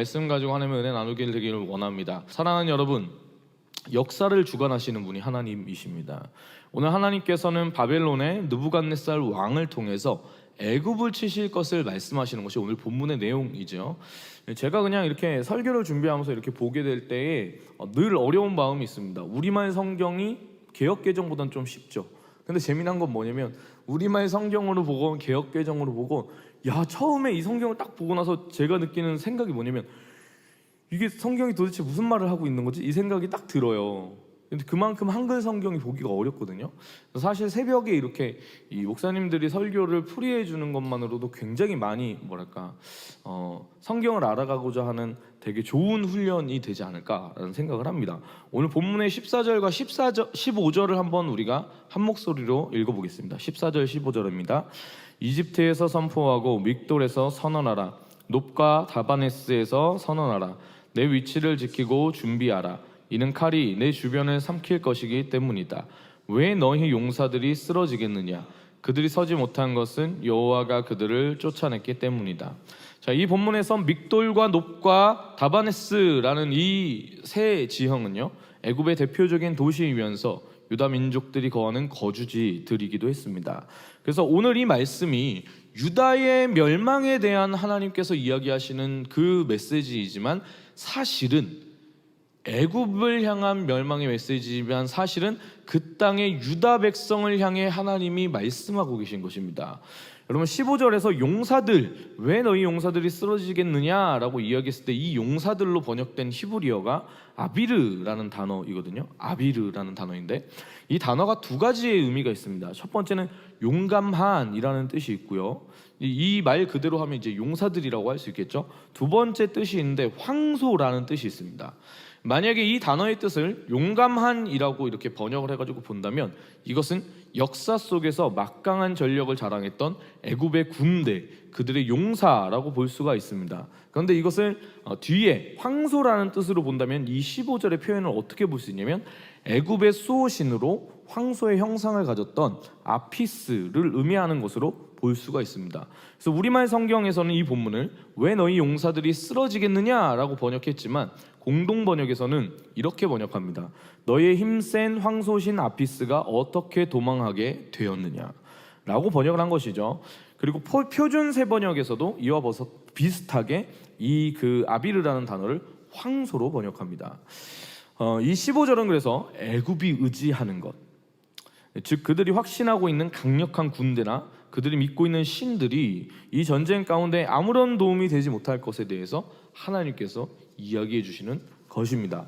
말씀 가지고 하나님의 은혜 나누길 되기를 원합니다. 사랑하는 여러분, 역사를 주관하시는 분이 하나님이십니다. 오늘 하나님께서는 바벨론의 느부갓네살 왕을 통해서 애굽을 치실 것을 말씀하시는 것이 오늘 본문의 내용이죠. 제가 그냥 이렇게 설교를 준비하면서 이렇게 보게 될 때에 늘 어려운 마음이 있습니다. 우리말 성경이 개역개정보다는 좀 쉽죠. 근데 재미난 건 뭐냐면 우리말 성경으로 보고 개역개정으로 보고 처음에 이 성경을 딱 보고 나서 제가 느끼는 생각이 뭐냐면 이게 성경이 도대체 무슨 말을 하고 있는 거지? 이 생각이 딱 들어요. 근데 그만큼 한글 성경이 보기가 어렵거든요. 사실 새벽에 이렇게 이 목사님들이 설교를 풀이해 주는 것만으로도 굉장히 많이 성경을 알아가고자 하는 되게 좋은 훈련이 되지 않을까라는 생각을 합니다. 오늘 본문의 14절과 15절을 한번 우리가 한 목소리로 읽어보겠습니다. 14절 15절입니다. 이집트에서 선포하고 믹돌에서 선언하라. 놉과 다바네스에서 선언하라. 내 위치를 지키고 준비하라. 이는 칼이 내 주변을 삼킬 것이기 때문이다. 왜 너희 용사들이 쓰러지겠느냐? 그들이 서지 못한 것은 여호와가 그들을 쫓아냈기 때문이다. 자, 이 본문에서 믹돌과 놉과 다바네스라는 이 세 지형은요, 애굽의 대표적인 도시이면서 유다 민족들이 거하는 거주지들이기도 했습니다. 그래서 오늘 이 말씀이 유다의 멸망에 대한 하나님께서 이야기하시는 그 메시지이지만 사실은 애굽을 향한 멸망의 메시지지만 사실은 그 땅의 유다 백성을 향해 하나님이 말씀하고 계신 것입니다. 여러분 15절에서 용사들, 왜 너희 용사들이 쓰러지겠느냐라고 이야기했을 때 이 용사들로 번역된 히브리어가 아비르라는 단어이거든요. 아비르라는 단어인데 이 단어가 두 가지의 의미가 있습니다. 첫 번째는 용감한이라는 뜻이 있고요. 이 말 그대로 하면 이제 용사들이라고 할 수 있겠죠. 두 번째 뜻이 있는데 황소라는 뜻이 있습니다. 만약에 이 단어의 뜻을 용감한이라고 이렇게 번역을 해가지고 본다면 이것은 역사 속에서 막강한 전력을 자랑했던 애굽의 군대, 그들의 용사라고 볼 수가 있습니다. 그런데 이것을 뒤에 황소라는 뜻으로 본다면 이 15절의 표현을 어떻게 볼 수 있냐면 애굽의 수호신으로 황소의 형상을 가졌던 아피스를 의미하는 것으로 볼 수가 있습니다. 그래서 우리말 성경에서는 이 본문을 왜 너희 용사들이 쓰러지겠느냐라고 번역했지만 공동 번역에서는 이렇게 번역합니다. 너희의 힘센 황소신 아피스가 어떻게 도망하게 되었느냐라고 번역을 한 것이죠. 그리고 표준 세 번역에서도 이와 비슷하게 이 아비르라는 단어를 황소로 번역합니다. 이 15절은 그래서 애굽이 의지하는 것, 즉 그들이 확신하고 있는 강력한 군대나 그들이 믿고 있는 신들이 이 전쟁 가운데 아무런 도움이 되지 못할 것에 대해서 하나님께서 이야기해 주시는 것입니다.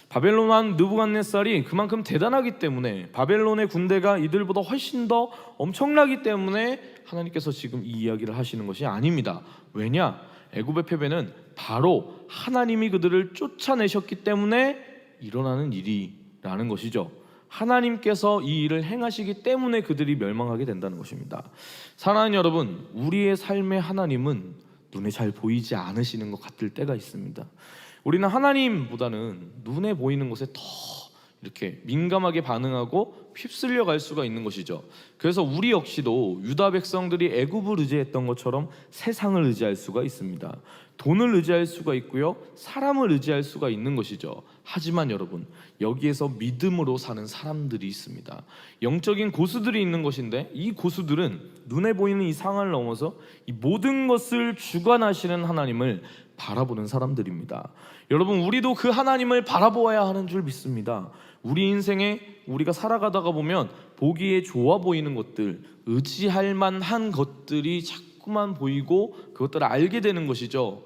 바벨론 왕 느부갓네살이 그만큼 대단하기 때문에 바벨론의 군대가 이들보다 훨씬 더 엄청나기 때문에 하나님께서 지금 이 이야기를 하시는 것이 아닙니다. 왜냐? 애굽의 패배는 바로 하나님이 그들을 쫓아내셨기 때문에 일어나는 일이라는 것이죠. 하나님께서 이 일을 행하시기 때문에 그들이 멸망하게 된다는 것입니다. 사랑하는 여러분, 우리의 삶의 하나님은 눈에 잘 보이지 않으시는 것 같을 때가 있습니다. 우리는 하나님보다는 눈에 보이는 것에 더 이렇게 민감하게 반응하고 휩쓸려 갈 수가 있는 것이죠. 그래서 우리 역시도 유다 백성들이 애굽을 의지했던 것처럼 세상을 의지할 수가 있습니다. 돈을 의지할 수가 있고요, 사람을 의지할 수가 있는 것이죠. 하지만 여러분, 여기에서 믿음으로 사는 사람들이 있습니다. 영적인 고수들이 있는 것인데 이 고수들은 눈에 보이는 이 상황을 넘어서 이 모든 것을 주관하시는 하나님을 바라보는 사람들입니다. 여러분, 우리도 그 하나님을 바라보아야 하는 줄 믿습니다. 우리 인생에 우리가 살아가다가 보면 보기에 좋아 보이는 것들, 의지할 만한 것들이 자꾸만 보이고 그것들을 알게 되는 것이죠.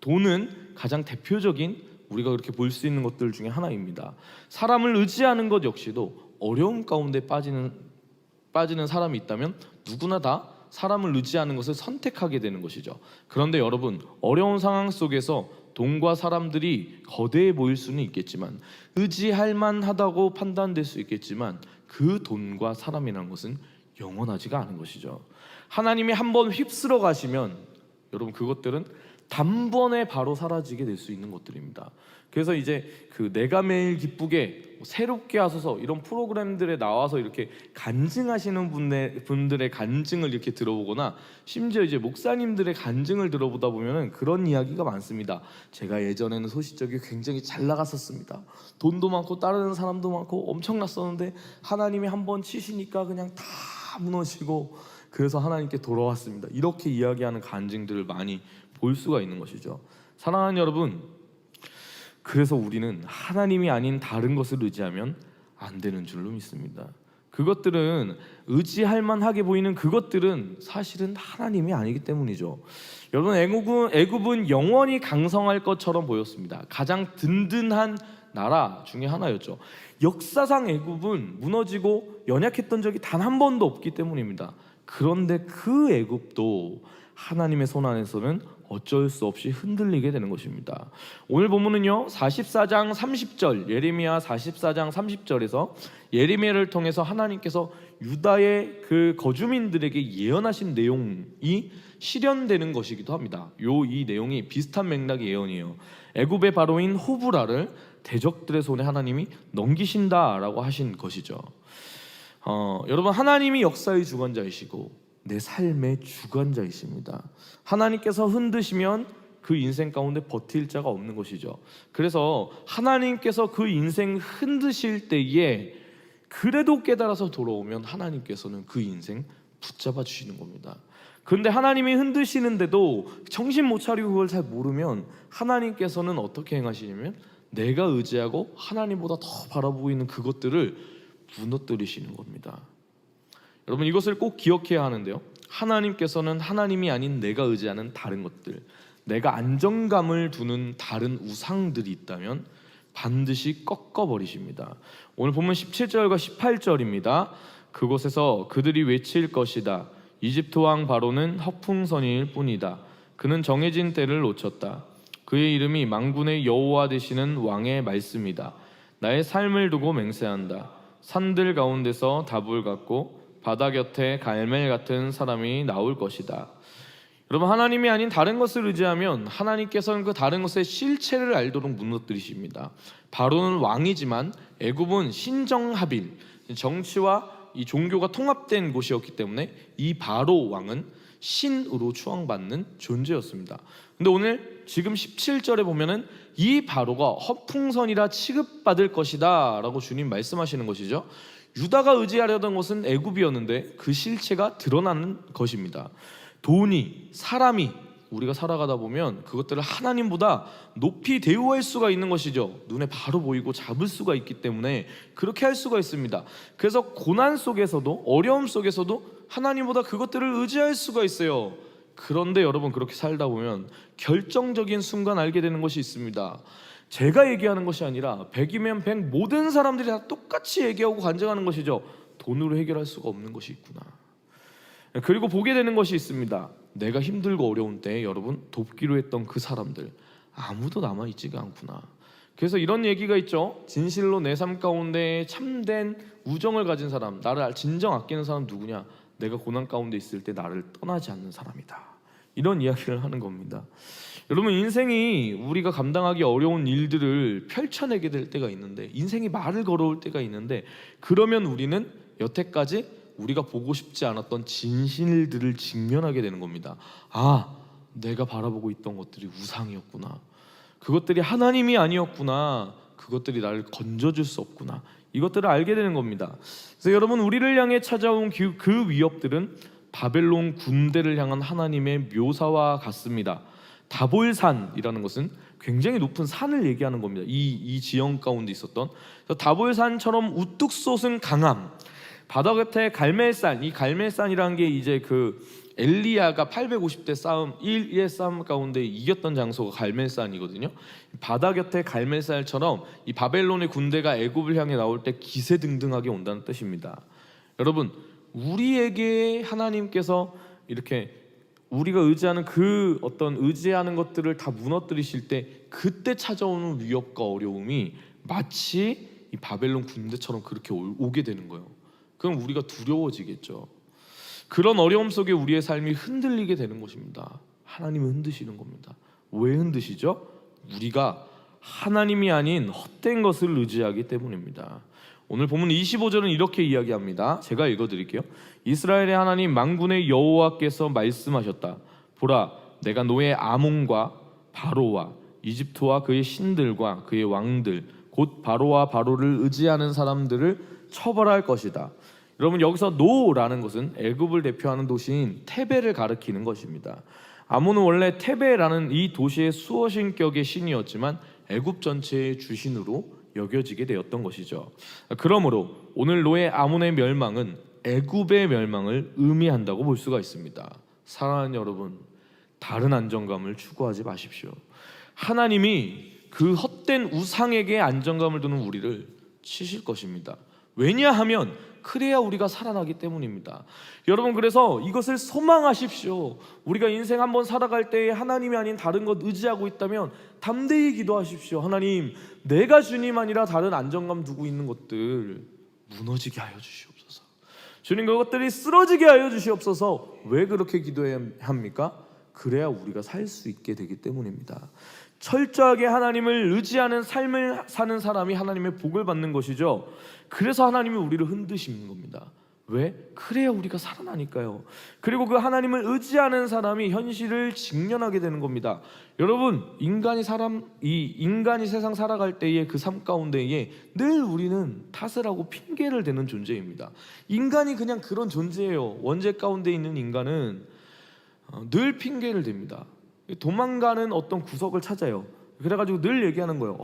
돈은 가장 대표적인 우리가 그렇게 볼 수 있는 것들 중에 하나입니다. 사람을 의지하는 것 역시도 어려움 가운데 빠지는 사람이 있다면 누구나 다 사람을 의지하는 것을 선택하게 되는 것이죠. 그런데 여러분, 어려운 상황 속에서 돈과 사람들이 거대해 보일 수는 있겠지만, 의지할 만하다고 판단될 수 있겠지만 그 돈과 사람이라는 것은 영원하지가 않은 것이죠. 하나님이 한번 휩쓸어 가시면 여러분, 그것들은 단번에 바로 사라지게 될 수 있는 것들입니다. 그래서 이제 그 내가 매일 기쁘게 새롭게 하소서 이런 프로그램들에 나와서 이렇게 간증하시는 분들의 간증을 이렇게 들어보거나 심지어 이제 목사님들의 간증을 들어보다 보면은 그런 이야기가 많습니다. 제가 예전에는 소시적이 굉장히 잘 나갔었습니다. 돈도 많고 따르는 사람도 많고 엄청났었는데 하나님이 한번 치시니까 그냥 다 무너지고 그래서 하나님께 돌아왔습니다. 이렇게 이야기하는 간증들을 많이 볼 수가 있는 것이죠. 사랑하는 여러분, 그래서 우리는 하나님이 아닌 다른 것을 의지하면 안 되는 줄로 믿습니다. 그것들은 의지할 만하게 보이는 그것들은 사실은 하나님이 아니기 때문이죠. 여러분, 애굽은 영원히 강성할 것처럼 보였습니다. 가장 든든한 나라 중에 하나였죠. 역사상 애굽은 무너지고 연약했던 적이 단 한 번도 없기 때문입니다. 그런데 그 애굽도 하나님의 손 안에서는 어쩔 수 없이 흔들리게 되는 것입니다. 오늘 본문은요 44장 30절 예레미야 44장 30절에서 예레미야를 통해서 하나님께서 유다의 그 거주민들에게 예언하신 내용이 실현되는 것이기도 합니다. 이 내용이 비슷한 맥락의 예언이에요. 애굽의 바로인 호브라를 대적들의 손에 하나님이 넘기신다라고 하신 것이죠. 여러분, 하나님이 역사의 주관자이시고 내 삶의 주관자이십니다. 하나님께서 흔드시면 그 인생 가운데 버틸 자가 없는 것이죠. 그래서 하나님께서 그 인생 흔드실 때에 그래도 깨달아서 돌아오면 하나님께서는 그 인생 붙잡아 주시는 겁니다. 그런데 하나님이 흔드시는데도 정신 못 차리고 그걸 잘 모르면 하나님께서는 어떻게 행하시냐면 내가 의지하고 하나님보다 더 바라보고 있는 그것들을 무너뜨리시는 겁니다. 여러분, 이것을 꼭 기억해야 하는데요, 하나님께서는 하나님이 아닌 내가 의지하는 다른 것들, 내가 안정감을 두는 다른 우상들이 있다면 반드시 꺾어버리십니다. 오늘 보면 17절과 18절입니다. 그곳에서 그들이 외칠 것이다. 이집트 왕 바로는 허풍선일 뿐이다. 그는 정해진 때를 놓쳤다. 그의 이름이 만군의 여호와 되시는 왕의 말씀이다. 나의 삶을 두고 맹세한다. 산들 가운데서 답을 갖고 바다 곁에 갈멜 같은 사람이 나올 것이다. 여러분, 하나님이 아닌 다른 것을 의지하면 하나님께서는 그 다른 것의 실체를 알도록 무너뜨리십니다. 바로는 왕이지만 애굽은 신정하빌, 정치와 이 종교가 통합된 곳이었기 때문에 이 바로 왕은 신으로 추앙받는 존재였습니다. 근데 오늘 지금 17절에 보면은 이 바로가 허풍선이라 취급받을 것이다 라고 주님 말씀하시는 것이죠. 유다가 의지하려던 것은 애굽이었는데 그 실체가 드러나는 것입니다. 돈이, 사람이 우리가 살아가다 보면 그것들을 하나님보다 높이 대우할 수가 있는 것이죠. 눈에 바로 보이고 잡을 수가 있기 때문에 그렇게 할 수가 있습니다. 그래서 고난 속에서도, 어려움 속에서도 하나님보다 그것들을 의지할 수가 있어요. 그런데 여러분, 그렇게 살다 보면 결정적인 순간 알게 되는 것이 있습니다. 제가 얘기하는 것이 아니라 100이면 100 모든 사람들이 다 똑같이 얘기하고 간증하는 것이죠. 돈으로 해결할 수가 없는 것이 있구나. 그리고 보게 되는 것이 있습니다. 내가 힘들고 어려운 때 여러분 돕기로 했던 그 사람들 아무도 남아있지가 않구나. 그래서 이런 얘기가 있죠. 진실로 내 삶 가운데 참된 우정을 가진 사람, 나를 진정 아끼는 사람 누구냐? 내가 고난 가운데 있을 때 나를 떠나지 않는 사람이다. 이런 이야기를 하는 겁니다. 여러분, 인생이 우리가 감당하기 어려운 일들을 펼쳐내게 될 때가 있는데, 인생이 말을 걸어올 때가 있는데, 그러면 우리는 여태까지 우리가 보고 싶지 않았던 진실들을 직면하게 되는 겁니다. 아, 내가 바라보고 있던 것들이 우상이었구나. 그것들이 하나님이 아니었구나. 그것들이 나를 건져줄 수 없구나. 이것들을 알게 되는 겁니다. 그래서 여러분, 우리를 향해 찾아온 그 위협들은 바벨론 군대를 향한 하나님의 묘사와 같습니다. 다볼산이라는 것은 굉장히 높은 산을 얘기하는 겁니다. 이 지형 가운데 있었던 다볼산처럼 우뚝 솟은 강함, 바다 곁에 갈멜산, 이 갈멜산이라는 게 이제 그 엘리야가 850대 싸움 1의 싸움 가운데 이겼던 장소가 갈멜산이거든요. 바다 곁에 갈멜산처럼 이 바벨론의 군대가 애굽을 향해 나올 때 기세등등하게 온다는 뜻입니다. 여러분, 우리에게 하나님께서 이렇게 우리가 의지하는 그 어떤 의지하는 것들을 다 무너뜨리실 때 그때 찾아오는 위협과 어려움이 마치 이 바벨론 군대처럼 그렇게 오게 되는 거예요. 그럼 우리가 두려워지겠죠. 그런 어려움 속에 우리의 삶이 흔들리게 되는 것입니다. 하나님은 흔드시는 겁니다. 왜 흔드시죠? 우리가 하나님이 아닌 헛된 것을 의지하기 때문입니다. 오늘 본문 25절은 이렇게 이야기합니다. 제가 읽어드릴게요. 이스라엘의 하나님 만군의 여호와께서 말씀하셨다. 보라, 내가 너의 아몬과 바로와 이집트와 그의 신들과 그의 왕들 곧 바로와 바로를 의지하는 사람들을 처벌할 것이다. 여러분, 여기서 노라는 것은 애굽을 대표하는 도시인 테베를 가리키는 것입니다. 아몬은 원래 테베라는 이 도시의 수어신격의 신이었지만 애굽 전체의 주신으로 여겨지게 되었던 것이죠. 그러므로 오늘 노의 아몬의 멸망은 애굽의 멸망을 의미한다고 볼 수가 있습니다. 사랑하는 여러분, 다른 안정감을 추구하지 마십시오. 하나님이 그 헛된 우상에게 안정감을 두는 우리를 치실 것입니다. 왜냐하면 그래야 우리가 살아나기 때문입니다. 여러분, 그래서 이것을 소망하십시오. 우리가 인생 한번 살아갈 때에 하나님이 아닌 다른 것 의지하고 있다면 담대히 기도하십시오. 하나님, 내가 주님 아니라 다른 안정감 두고 있는 것들 무너지게 하여 주시옵소서. 주님, 그것들이 쓰러지게 하여 주시옵소서. 왜 그렇게 기도해야 합니까? 그래야 우리가 살 수 있게 되기 때문입니다. 철저하게 하나님을 의지하는 삶을 사는 사람이 하나님의 복을 받는 것이죠. 그래서 하나님이 우리를 흔드시는 겁니다. 왜? 그래야 우리가 살아나니까요. 그리고 그 하나님을 의지하는 사람이 현실을 직면하게 되는 겁니다. 여러분, 인간이 세상 살아갈 때의 그 삶 가운데에 늘 우리는 탓을 하고 핑계를 대는 존재입니다. 인간이 그냥 그런 존재예요. 원죄 가운데 있는 인간은 늘 핑계를 댑니다. 도망가는 어떤 구석을 찾아요. 그래가지고 늘 얘기하는 거예요.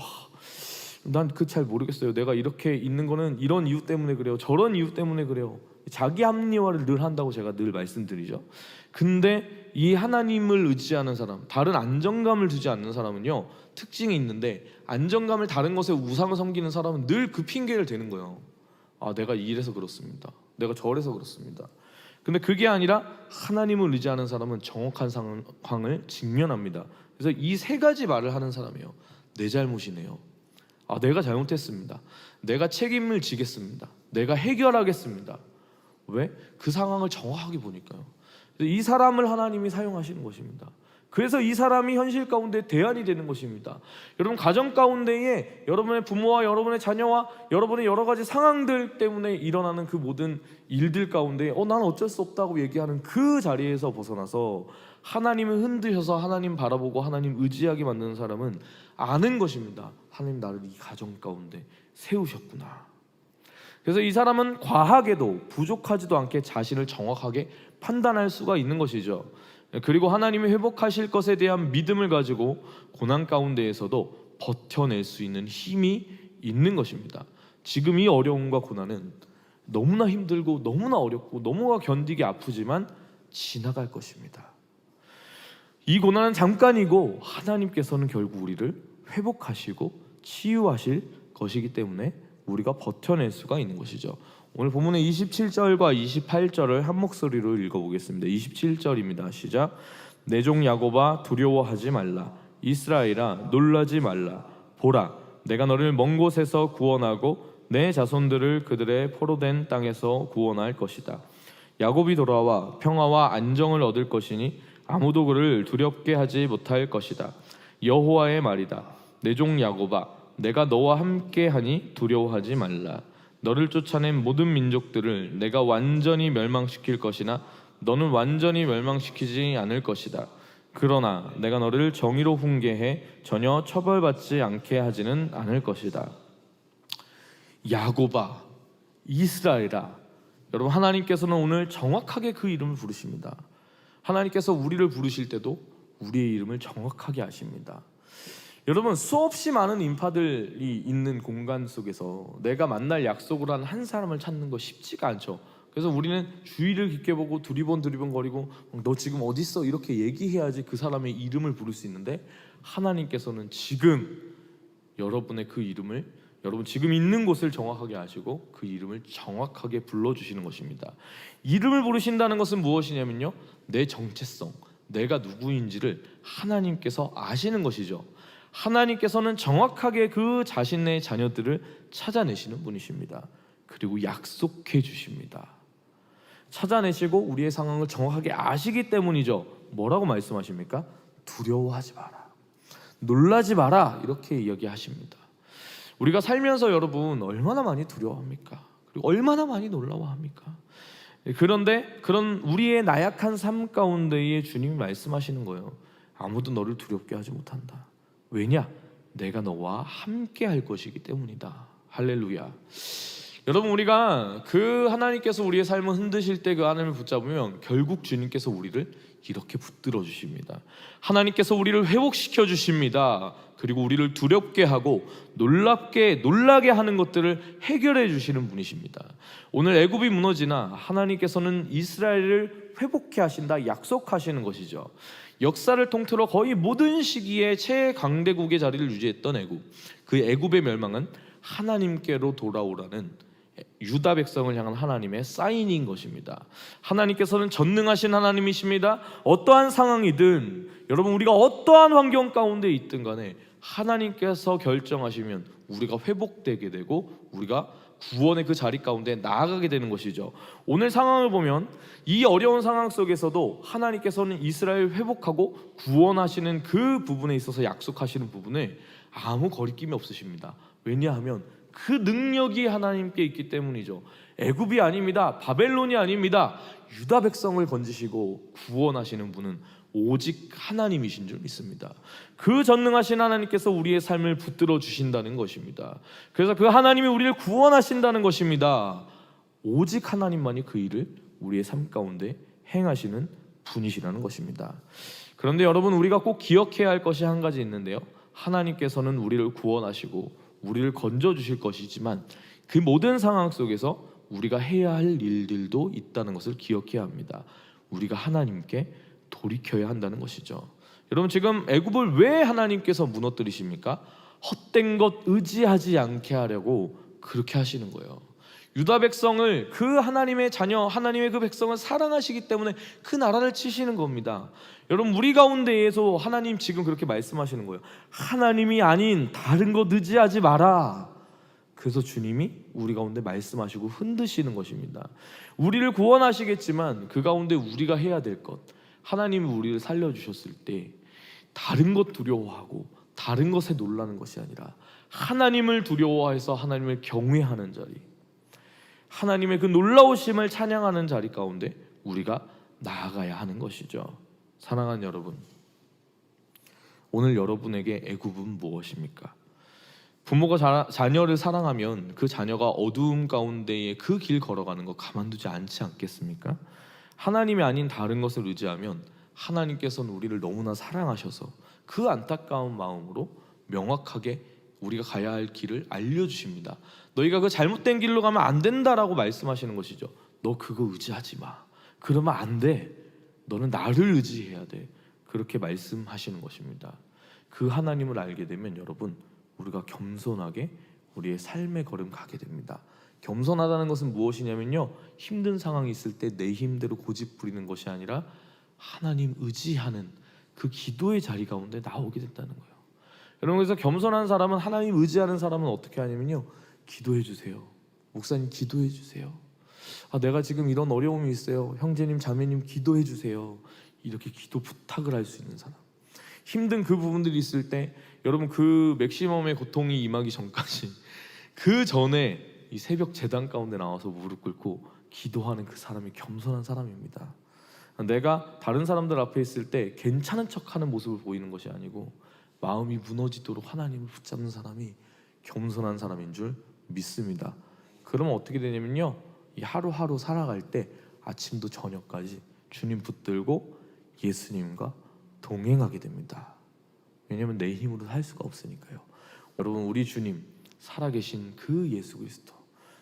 난 그 잘 모르겠어요. 내가 이렇게 있는 거는 이런 이유 때문에 그래요. 저런 이유 때문에 그래요. 자기 합리화를 늘 한다고 제가 늘 말씀드리죠. 근데 이 하나님을 의지하는 사람, 다른 안정감을 두지 않는 사람은요, 특징이 있는데, 안정감을 다른 것에 우상을 섬기는 사람은 늘 그 핑계를 대는 거예요. 내가 이래서 그렇습니다. 내가 저래서 그렇습니다. 근데 그게 아니라 하나님을 의지하는 사람은 정확한 상황을 직면합니다. 그래서 이 세 가지 말을 하는 사람이에요. 내 잘못이네요. 내가 잘못했습니다. 내가 책임을 지겠습니다. 내가 해결하겠습니다. 왜? 그 상황을 정확하게 보니까요. 이 사람을 하나님이 사용하시는 것입니다. 그래서 이 사람이 현실 가운데 대안이 되는 것입니다. 여러분, 가정 가운데에 여러분의 부모와 여러분의 자녀와 여러분의 여러 가지 상황들 때문에 일어나는 그 모든 일들 가운데 난 어쩔 수 없다고 얘기하는 그 자리에서 벗어나서 하나님을 흔드셔서 하나님 바라보고 하나님 의지하게 만드는 사람은 아는 것입니다. 하나님, 나를 이 가정 가운데 세우셨구나. 그래서 이 사람은 과하게도 부족하지도 않게 자신을 정확하게 판단할 수가 있는 것이죠. 그리고 하나님이 회복하실 것에 대한 믿음을 가지고 고난 가운데에서도 버텨낼 수 있는 힘이 있는 것입니다. 지금 이 어려움과 고난은 너무나 힘들고 너무나 어렵고 너무나 견디기 아프지만 지나갈 것입니다. 이 고난은 잠깐이고 하나님께서는 결국 우리를 회복하시고 치유하실 것이기 때문에 우리가 버텨낼 수가 있는 것이죠. 오늘 본문의 27절과 28절을 한 목소리로 읽어보겠습니다. 27절입니다. 시작. 내 종 야곱아, 두려워하지 말라. 이스라엘아, 놀라지 말라. 보라, 내가 너를 먼 곳에서 구원하고 내 자손들을 그들의 포로된 땅에서 구원할 것이다. 야곱이 돌아와 평화와 안정을 얻을 것이니 아무도 그를 두렵게 하지 못할 것이다. 여호와의 말이다. 내 종 야곱아, 내가 너와 함께하니 두려워하지 말라. 너를 쫓아낸 모든 민족들을 내가 완전히 멸망시킬 것이나 너는 완전히 멸망시키지 않을 것이다. 그러나 내가 너를 정의로 훈계해 전혀 처벌받지 않게 하지는 않을 것이다. 야곱아, 이스라엘아. 여러분, 하나님께서는 오늘 정확하게 그 이름을 부르십니다. 하나님께서 우리를 부르실 때도 우리의 이름을 정확하게 아십니다. 여러분, 수없이 많은 인파들이 있는 공간 속에서 내가 만날 약속을 한 한 사람을 찾는 거 쉽지가 않죠. 그래서 우리는 주위를 깊게 보고 두리번 거리고 너 지금 어디 있어? 이렇게 얘기해야지 그 사람의 이름을 부를 수 있는데, 하나님께서는 지금 여러분의 그 이름을, 여러분 지금 있는 곳을 정확하게 아시고 그 이름을 정확하게 불러주시는 것입니다. 이름을 부르신다는 것은 무엇이냐면요, 내 정체성, 내가 누구인지를 하나님께서 아시는 것이죠. 하나님께서는 정확하게 그 자신의 자녀들을 찾아내시는 분이십니다. 그리고 약속해 주십니다. 찾아내시고 우리의 상황을 정확하게 아시기 때문이죠. 뭐라고 말씀하십니까? 두려워하지 마라. 놀라지 마라 이렇게 이야기하십니다. 우리가 살면서 여러분 얼마나 많이 두려워합니까? 그리고 얼마나 많이 놀라워합니까? 그런데 그런 우리의 나약한 삶 가운데에 주님이 말씀하시는 거예요. 아무도 너를 두렵게 하지 못한다. 왜냐? 내가 너와 함께 할 것이기 때문이다. 할렐루야. 여러분, 우리가 그 하나님께서 우리의 삶을 흔드실 때 그 하나님을 붙잡으면 결국 주님께서 우리를 이렇게 붙들어 주십니다. 하나님께서 우리를 회복시켜 주십니다. 그리고 우리를 두렵게 하고 놀라게 하는 것들을 해결해 주시는 분이십니다. 오늘 애굽이 무너지나 하나님께서는 이스라엘을 회복해 하신다 약속하시는 것이죠. 역사를 통틀어 거의 모든 시기에 최강대국의 자리를 유지했던 애굽, 그 애굽의 멸망은 하나님께로 돌아오라는 유다 백성을 향한 하나님의 사인인 것입니다. 하나님께서는 전능하신 하나님이십니다. 어떠한 상황이든 여러분, 우리가 어떠한 환경 가운데 있든 간에 하나님께서 결정하시면 우리가 회복되게 되고 우리가 구원의 그 자리 가운데 나아가게 되는 것이죠. 오늘 상황을 보면 이 어려운 상황 속에서도 하나님께서는 이스라엘 회복하고 구원하시는 그 부분에 있어서 약속하시는 부분에 아무 거리낌이 없으십니다. 왜냐하면 그 능력이 하나님께 있기 때문이죠. 애굽이 아닙니다. 바벨론이 아닙니다. 유다 백성을 건지시고 구원하시는 분은 오직 하나님이신 줄 믿습니다. 그 전능하신 하나님께서 우리의 삶을 붙들어 주신다는 것입니다. 그래서 그 하나님이 우리를 구원하신다는 것입니다. 오직 하나님만이 그 일을 우리의 삶 가운데 행하시는 분이시라는 것입니다. 그런데 여러분, 우리가 꼭 기억해야 할 것이 한 가지 있는데요. 하나님께서는 우리를 구원하시고 우리를 건져주실 것이지만 그 모든 상황 속에서 우리가 해야 할 일들도 있다는 것을 기억해야 합니다. 우리가 하나님께 돌이켜야 한다는 것이죠. 여러분, 지금 애굽을 왜 하나님께서 무너뜨리십니까? 헛된 것 의지하지 않게 하려고 그렇게 하시는 거예요. 유다 백성을, 그 하나님의 자녀, 하나님의 그 백성을 사랑하시기 때문에 그 나라를 치시는 겁니다. 여러분, 우리 가운데에서 하나님 지금 그렇게 말씀하시는 거예요. 하나님이 아닌 다른 것 의지하지 마라. 그래서 주님이 우리 가운데 말씀하시고 흔드시는 것입니다. 우리를 구원하시겠지만 그 가운데 우리가 해야 될 것, 하나님이 우리를 살려주셨을 때 다른 것 두려워하고 다른 것에 놀라는 것이 아니라 하나님을 두려워해서 하나님을 경외하는 자리, 하나님의 그 놀라우심을 찬양하는 자리 가운데 우리가 나아가야 하는 것이죠. 사랑하는 여러분, 오늘 여러분에게 애굽은 무엇입니까? 부모가 자녀를 사랑하면 그 자녀가 어두움 가운데에 그 길 걸어가는 거 가만두지 않지 않겠습니까? 하나님이 아닌 다른 것을 의지하면 하나님께서는 우리를 너무나 사랑하셔서 그 안타까운 마음으로 명확하게 우리가 가야 할 길을 알려주십니다. 너희가 그 잘못된 길로 가면 안 된다라고 말씀하시는 것이죠. 너 그거 의지하지 마. 그러면 안 돼. 너는 나를 의지해야 돼. 그렇게 말씀하시는 것입니다. 그 하나님을 알게 되면 여러분, 우리가 겸손하게 우리의 삶의 걸음 가게 됩니다. 겸손하다는 것은 무엇이냐면요, 힘든 상황이 있을 때 내 힘대로 고집 부리는 것이 아니라 하나님 의지하는 그 기도의 자리 가운데 나오게 된다는 거예요. 여러분, 그래서 겸손한 사람은, 하나님 의지하는 사람은 어떻게 하냐면요, 기도해 주세요. 목사님 기도해 주세요. 내가 지금 이런 어려움이 있어요. 형제님 자매님 기도해 주세요. 이렇게 기도 부탁을 할 수 있는 사람. 힘든 그 부분들이 있을 때 여러분, 그 맥시멈의 고통이 임하기 전까지 그 전에 이 새벽 제단 가운데 나와서 무릎 꿇고 기도하는 그 사람이 겸손한 사람입니다. 내가 다른 사람들 앞에 있을 때 괜찮은 척하는 모습을 보이는 것이 아니고 마음이 무너지도록 하나님을 붙잡는 사람이 겸손한 사람인 줄 믿습니다. 그러면 어떻게 되냐면요, 이 하루하루 살아갈 때 아침도 저녁까지 주님 붙들고 예수님과 동행하게 됩니다. 왜냐하면 내 힘으로 살 수가 없으니까요. 여러분, 우리 주님, 살아계신 그 예수 그리스도,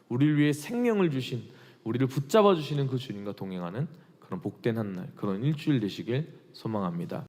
우리를 위해 생명을 주신, 우리를 붙잡아 주시는 그 주님과 동행하는 그런 복된 한 날, 그런 일주일 되시길 소망합니다.